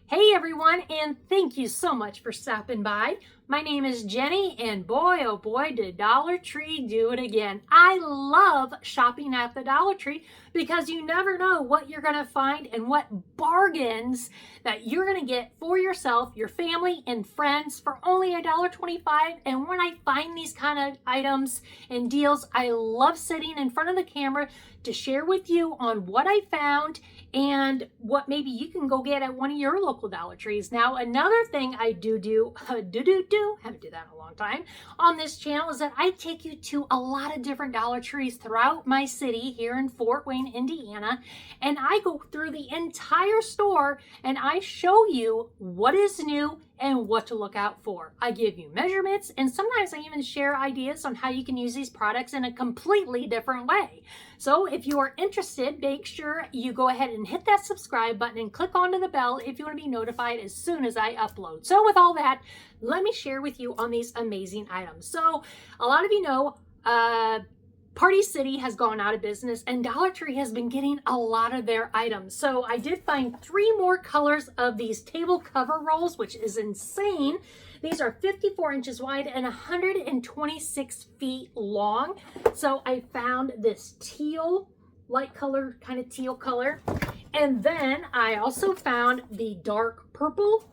Hey everyone, and thank you so much for stopping by. My name is Jenny, and boy, oh boy, did Dollar Tree do it again. I love shopping at the Dollar Tree because you never know what you're going to find and what bargains that you're going to get for yourself, your family, and friends for only $1.25. And when I find these kind of items and deals, I love sitting in front of the camera to share with you on what I found and what maybe you can go get at one of your local Dollar Trees. Now, another thing I haven't do that in a long time, on this channel is that I take you to a lot of different Dollar Trees throughout my city here in Fort Wayne, Indiana, and I go through the entire store and I show you what is new and what to look out for. I give you measurements, and sometimes I even share ideas on how you can use these products in a completely different way. So if you are interested, make sure you go ahead and hit that subscribe button and click onto the bell if you want to be notified as soon as I upload. So with all that, let me share with you on these amazing items. So a lot of you know, Party City has gone out of business and Dollar Tree has been getting a lot of their items. So I did find 3 more colors of these table cover rolls, which is insane. These are 54 inches wide and 126 feet long. So I found this teal, light color, kind of teal color. And then I also found the dark purple.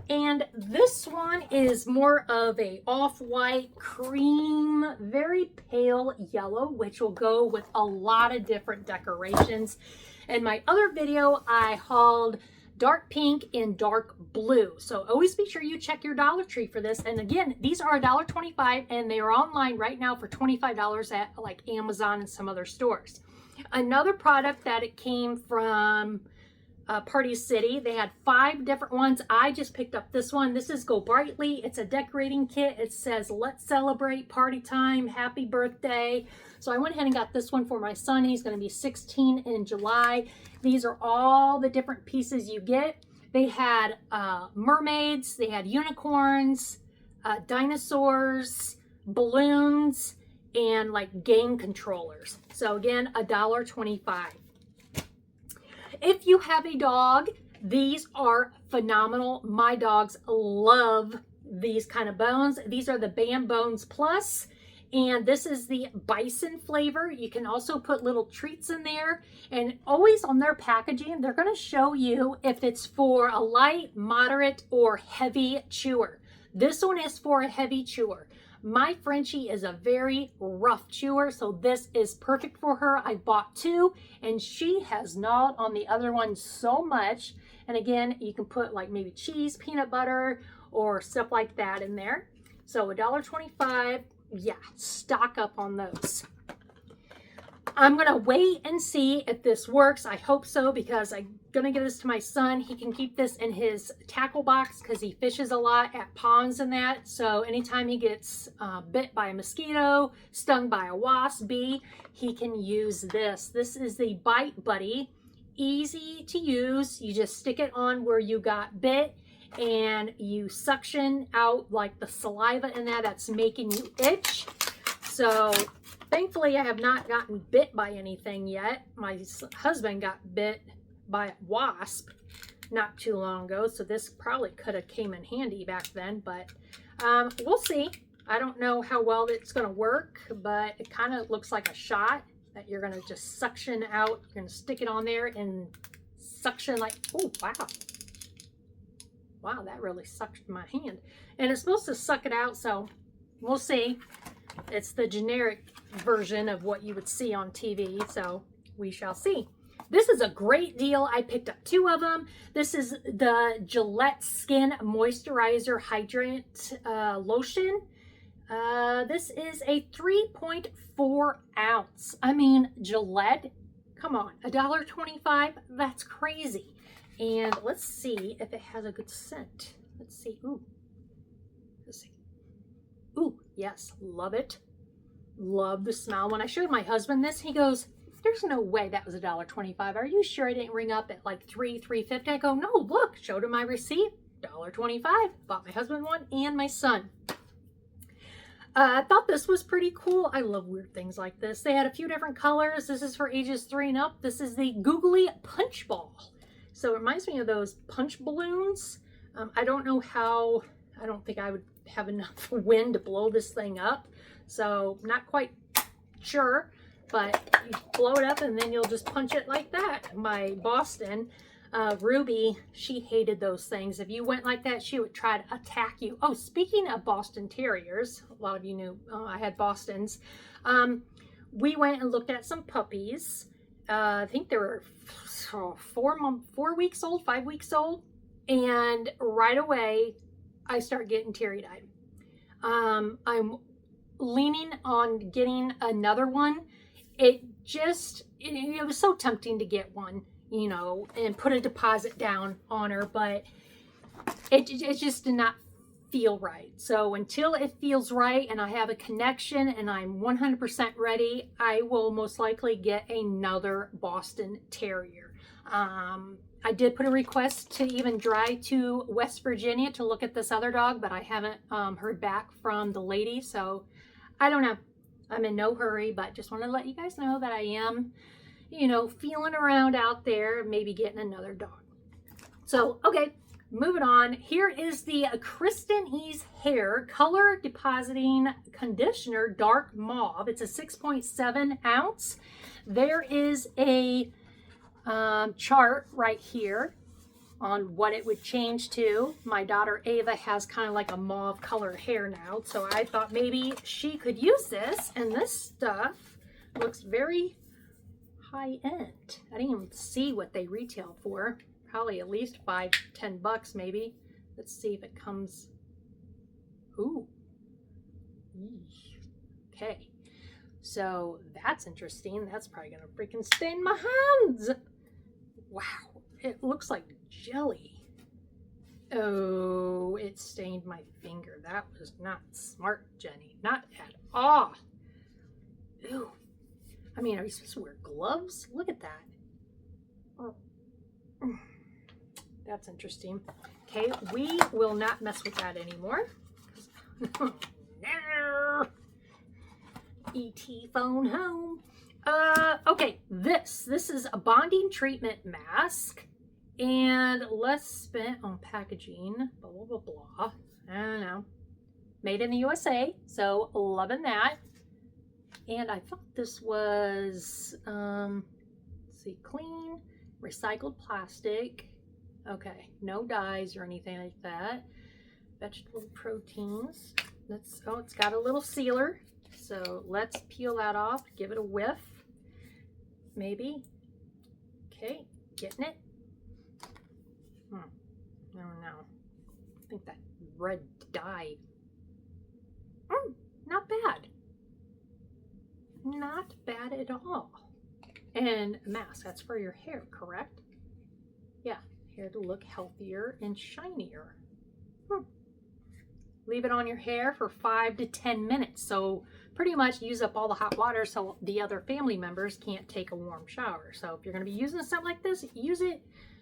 And this one is more of a off-white cream, very pale yellow, which will go with a lot of different decorations. In my other video, I hauled dark pink and dark blue. So always be sure you check your Dollar Tree for this. And again, these are $1.25 and they are online right now for $25 at like Amazon and some other stores. Another product that it came from Party City. They had 5 different ones. I just picked up this one. This is Go Brightly. It's a decorating kit. It says, let's celebrate party time, happy birthday. So I went ahead and got this one for my son. He's going to be 16 in July. These are all the different pieces you get. They had mermaids, they had unicorns, dinosaurs, balloons, and like game controllers. So again, $1.25. If you have a dog, these are phenomenal. My dogs love these kind of bones. These are the Bam Bones Plus, and this is the bison flavor. You can also put little treats in there, and always on their packaging, they're going to show you if it's for a light, moderate, or heavy chewer. This one is for a heavy chewer. My Frenchie is a very rough chewer, so this is perfect for her. I bought 2, and she has gnawed on the other one so much. And again, you can put like maybe cheese, peanut butter, or stuff like that in there. So $1.25, yeah, stock up on those. I'm gonna wait and see if this works. I hope so, because I'm gonna give this to my son. He can keep this in his tackle box because he fishes a lot at ponds and that. So anytime he gets bit by a mosquito, stung by a wasp, bee, he can use this. This is the Bite Buddy. Easy to use. You just stick it on where you got bit and you suction out like the saliva in that's making you itch. So thankfully, I have not gotten bit by anything yet. My husband got bit by a wasp not too long ago, so this probably could have came in handy back then, but we'll see. I don't know how well it's going to work, but it kind of looks like a shot that you're going to just suction out. You're going to stick it on there and suction like, oh, wow. Wow, that really sucked my hand. And it's supposed to suck it out, so we'll see. It's the generic version of what you would see on TV, so we shall see. This is a great deal. I picked up 2 of them. This is the Gillette Skin Moisturizer Hydrant Lotion. This is a 3.4 ounce. I mean, Gillette, come on, $1.25? That's crazy. And let's see if it has a good scent. Let's see. Ooh. Let's see. Ooh, yes, love it. Love the smell. When I showed my husband this, he goes, there's no way that was $1.25. Are you sure it didn't ring up at like $3.50? I go, no, look, showed him my receipt, $1.25. Bought my husband one and my son. I thought this was pretty cool. I love weird things like this. They had a few different colors. This is for ages 3 and up. This is the Googly Punch Ball. So it reminds me of those punch balloons. I don't know how, I don't think I would have enough wind to blow this thing up. So not quite sure, but you blow it up and then you'll just punch it like that. My Boston, Ruby, she hated those things. If you went like that, she would try to attack you. Oh, speaking of Boston Terriers, a lot of you knew I had Bostons. We went and looked at some puppies. I think they were 4 weeks old, 5 weeks old. And right away, I start getting teary-eyed. I'm leaning on getting another one. It was so tempting to get one, you know, and put a deposit down on her, but it just did not feel right. So until it feels right and I have a connection and I'm 100% ready, I will most likely get another Boston Terrier. I did put a request to even drive to West Virginia to look at this other dog, but I haven't heard back from the lady, so I don't know. I'm in no hurry, but just want to let you guys know that I am, you know, feeling around out there, maybe getting another dog. So, okay, moving on. Here is the Kristen Ease Hair Color Depositing Conditioner Dark Mauve. It's a 6.7 ounce. There is a chart right here on what it would change to. My daughter Ava has kind of like a mauve colored hair now, so I thought maybe she could use this, and this stuff looks very high end. I didn't even see what they retail for. Probably at least $5-10 maybe. Let's see if it comes. Ooh. Okay. So that's interesting. That's probably gonna freaking stain my hands. Wow, it looks like jelly. Oh, it stained my finger. That was not smart, Jenny. Not at all. Ew. I mean, are you supposed to wear gloves? Look at that. Oh. That's interesting. Okay, we will not mess with that anymore. No. E.T. phone home. Okay, this is a bonding treatment mask, and less spent on packaging, blah, blah, blah, blah. I don't know. Made in the USA, so loving that. And I thought this was, let's see, clean, recycled plastic. Okay, no dyes or anything like that. Vegetable proteins. Oh, it's got a little sealer. So let's peel that off, give it a whiff. Maybe. Okay, getting it. I don't know. I think that red dye. Not bad. Not bad at all. And a mask, that's for your hair, correct? Yeah, hair to look healthier and shinier. Leave it on your hair for 5 to 10 minutes. So pretty much use up all the hot water so the other family members can't take a warm shower. So if you're going to be using something like this, use it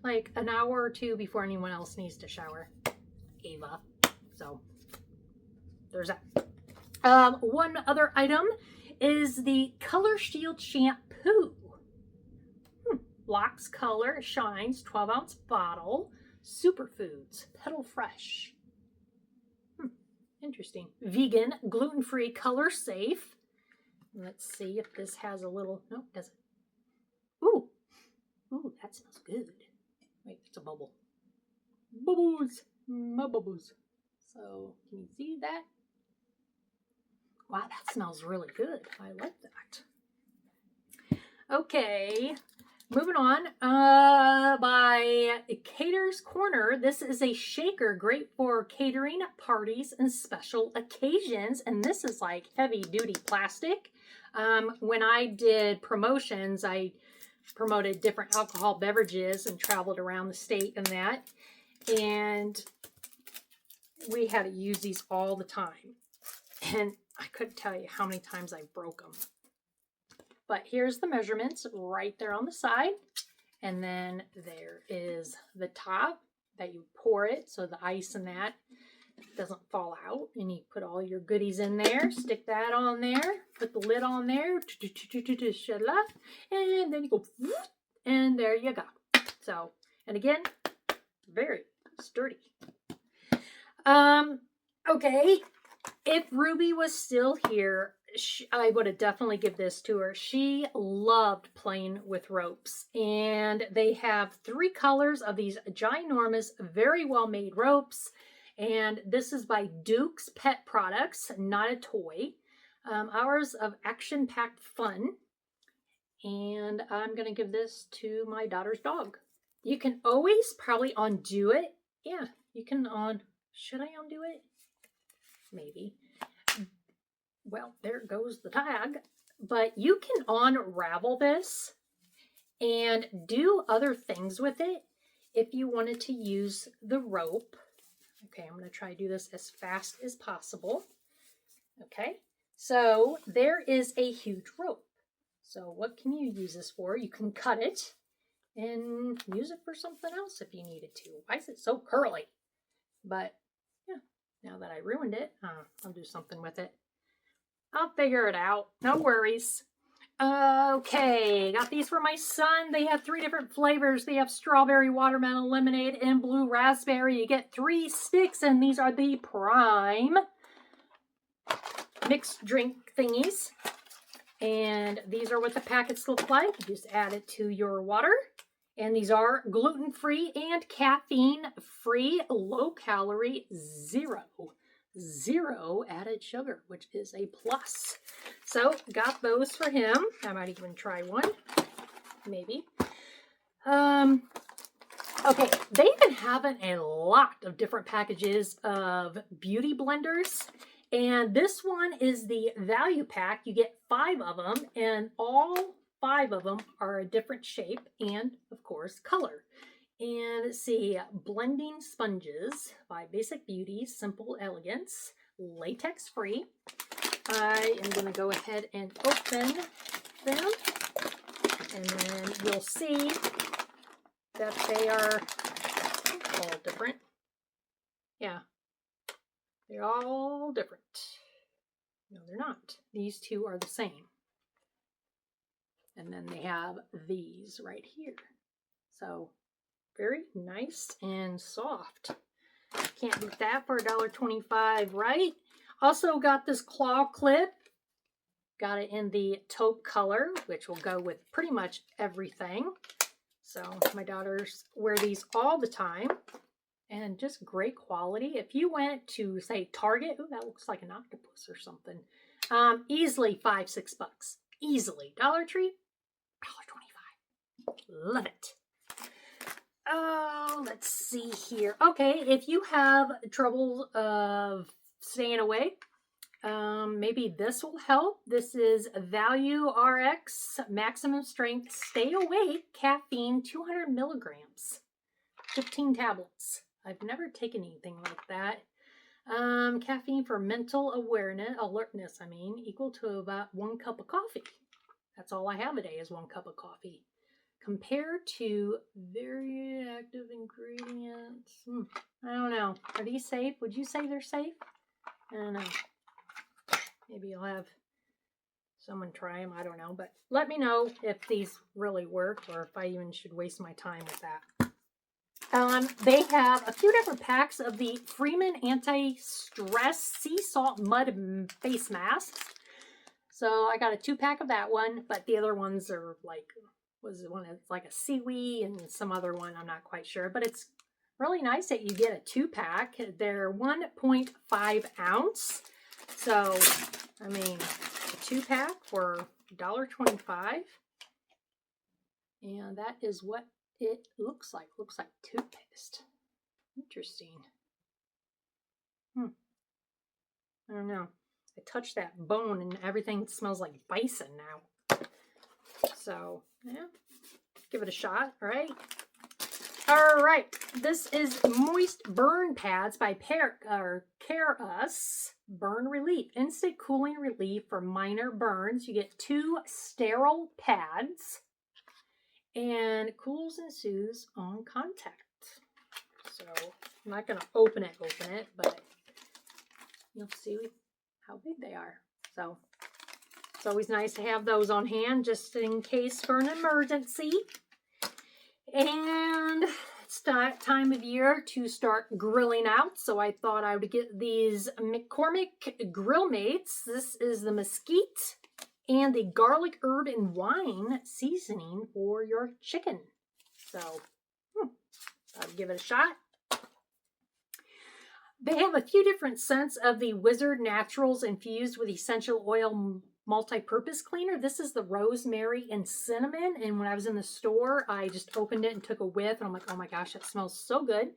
like an hour or two before anyone else needs to shower. Ava. So there's that. One other item is the Color Shield shampoo. Locks color, shines, 12-ounce bottle. Superfoods, Petal Fresh. Interesting. Vegan, gluten-free, color safe. Let's see if this has a little, no, it doesn't. Ooh, that smells good. Wait, it's a bubble. Bubbles, my bubbles. So, can you see that? Wow, that smells really good. I like that. Okay, moving on. By Cater's Corner, this is a shaker great for catering, parties, and special occasions. And this is like heavy-duty plastic. When I did promotions, I promoted different alcohol beverages and traveled around the state and that. And we had to use these all the time. And I couldn't tell you how many times I broke them. But here's the measurements right there on the side. And then there is the top that you pour it so the ice and that doesn't fall out. And you put all your goodies in there, stick that on there, put the lid on there, and then you go, and there you go. So, And again, very sturdy. Okay, if Ruby was still here, I would have definitely give this to her. She loved playing with ropes, and they have 3 colors of these ginormous, very well made ropes. And this is by Duke's Pet Products, not a toy. Hours of action-packed fun. And I'm going to give this to my daughter's dog. You can always probably undo it. Yeah, you can should I undo it? Maybe. Well, there goes the tag. But you can unravel this and do other things with it if you wanted to use the rope. Okay, I'm going to try to do this as fast as possible. Okay, so there is a huge rope. So what can you use this for? You can cut it and use it for something else if you needed to. Why is it so curly? But yeah, now that I ruined it, I'll do something with it. I'll figure it out. No worries. Okay, got these for my son. They have 3 different flavors. They have strawberry, watermelon, lemonade, and blue raspberry. You get 3 sticks, and these are the Prime mixed drink thingies. And these are what the packets look like. You just add it to your water. And these are gluten-free and caffeine-free, low-calorie, zero added sugar, which is a plus. So got those for him. I might even try one, maybe. Okay, they've been having a lot of different packages of beauty blenders. And this one is the value pack. You get 5 of them, and all 5 of them are a different shape and, of course, color. And let's see, blending sponges by Basic Beauty, Simple Elegance, latex free. I am going to go ahead and open them, and then you'll see that they are all different. Yeah, they're all different. No, they're not. These 2 are the same. And then they have these right here. So very nice and soft. Can't beat that for $1.25, right? Also got this claw clip. Got it in the taupe color, which will go with pretty much everything. So my daughters wear these all the time. And just great quality. If you went to, say, Target, ooh, that looks like an octopus or something. Easily $5-6. Easily. Dollar Tree, $1.25. Love it. Oh, let's see here. Okay, if you have trouble of staying awake, maybe this will help. This is Value RX Maximum Strength Stay Awake Caffeine 200 milligrams. 15 tablets. I've never taken anything like that. Caffeine for mental alertness, equal to about 1 cup of coffee. That's all I have a day is 1 cup of coffee. Compared to very active ingredients. I don't know. Are these safe? Would you say they're safe? I don't know. Maybe I'll have someone try them. I don't know. But let me know if these really work or if I even should waste my time with that. They have a few different packs of the Freeman Anti-Stress Sea Salt Mud Face Masks. So I got a 2-pack of that one, but the other ones are like, was one that's like a seaweed and some other one, I'm not quite sure. But it's really nice that you get a 2-pack. They're 1.5 ounce. So, a 2-pack for $1.25. And that is what it looks like. Looks like toothpaste. Interesting. I don't know. I touched that bone and everything smells like bison now. So, yeah. Give it a shot, right? All right. This is Moist Burn Pads by Care-Us Burn Relief. Instant cooling relief for minor burns. You get 2 sterile pads. And cools and soothes on contact. So I'm not going to open it, but you'll see how big they are. So it's always nice to have those on hand just in case for an emergency. And let's It's time of year to start grilling out, so I thought I would get these McCormick Grill Mates. This is the mesquite and the garlic, herb, and wine seasoning for your chicken. So, I'll give it a shot. They have a few different scents of the Wizard Naturals infused with essential oil multi-purpose cleaner. This is the rosemary and cinnamon, and when I was in the store, I just opened it and took a whiff, and I'm like, oh my gosh, that smells so good.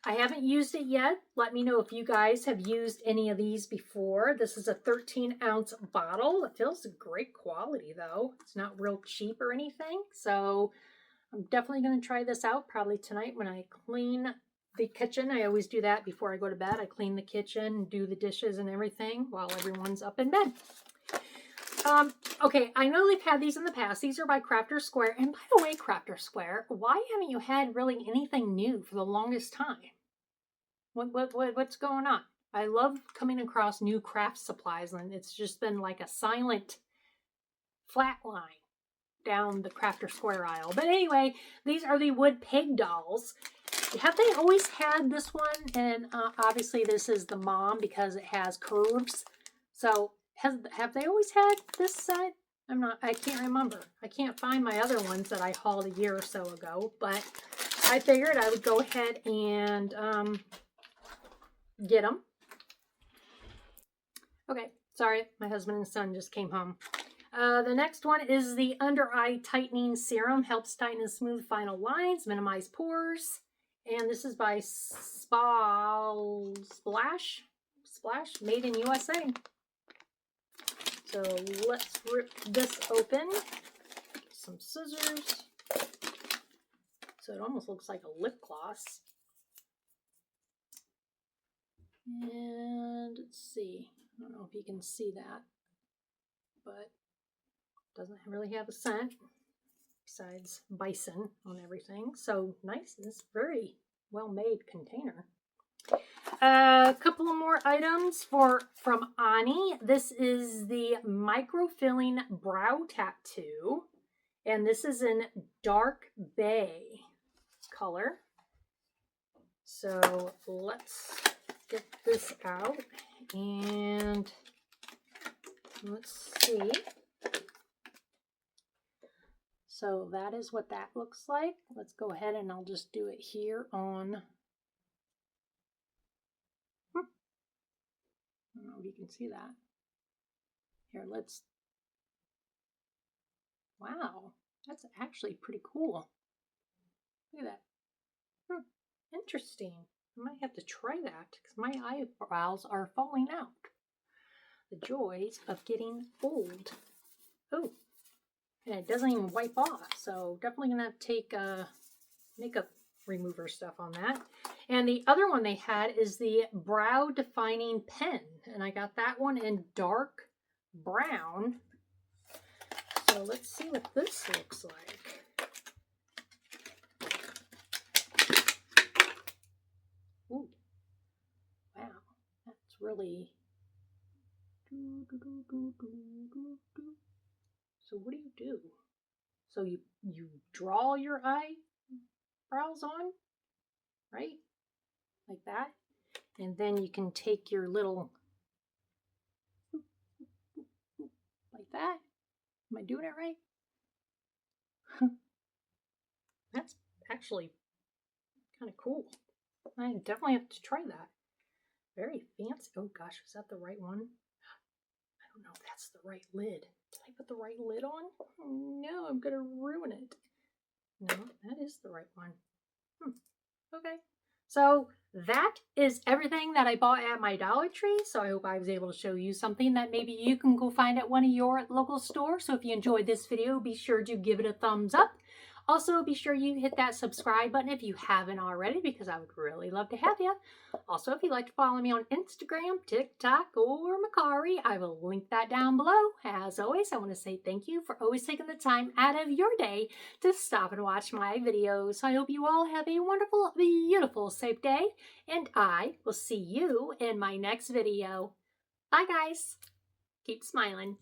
I haven't used it yet. Let me know if you guys have used any of these before. This is a 13-ounce bottle. It feels great quality, though. It's not real cheap or anything, so I'm definitely going to try this out probably tonight when I clean the kitchen. I always do that before I go to bed. I clean the kitchen, do the dishes and everything while everyone's up in bed. Okay, I know they've had these in the past. These are by Crafter's Square. And by the way, Crafter's Square, why haven't you had really anything new for the longest time? What's going on? I love coming across new craft supplies, and it's just been like a silent flat line down the Crafter's Square aisle. But anyway, these are the wood pig dolls. Have they always had this one? And obviously this is the mom because it has curves. So have they always had this set? I can't remember. I can't find my other ones that I hauled a year or so ago, but I figured I would go ahead and get them. Okay, sorry, my husband and son just came home. The next one is the Under Eye Tightening Serum. Helps tighten and smooth final lines, minimize pores. And this is by Splash, made in USA. So let's rip this open. Get some scissors. So it almost looks like a lip gloss. And let's see. I don't know if you can see that, but it doesn't really have a scent besides bison on everything. So nice. It's very well made container. A couple of more items from Ani. This is the microfilling brow tattoo, and this is in dark bay color. So let's get this out and let's see. So that is what that looks like. Let's go ahead and I'll just do it here on, I don't know if you can see that. Here, wow, that's actually pretty cool. Look at that. Interesting. I might have to try that because my eyebrows are falling out. The joys of getting old. Oh. And it doesn't even wipe off, so definitely going to have to take makeup remover stuff on that. And the other one they had is the Brow Defining Pen, and I got that one in dark brown. So let's see what this looks like. Ooh, wow, that's really... So what do? So you draw your eyebrows on, right? Like that. And then you can take your little, like that. Am I doing it right? That's actually kind of cool. I definitely have to try that. Very fancy. Oh gosh, is that the right one? I don't know if that's the right lid. Did I put the right lid on? Oh, no, I'm going to ruin it. No, that is the right one. Okay. So that is everything that I bought at my Dollar Tree. So I hope I was able to show you something that maybe you can go find at one of your local stores. So if you enjoyed this video, be sure to give it a thumbs up. Also, be sure you hit that subscribe button if you haven't already, because I would really love to have you. Also, if you'd like to follow me on Instagram, TikTok, or Mercari, I will link that down below. As always, I want to say thank you for always taking the time out of your day to stop and watch my videos. I hope you all have a wonderful, beautiful, safe day, and I will see you in my next video. Bye, guys. Keep smiling.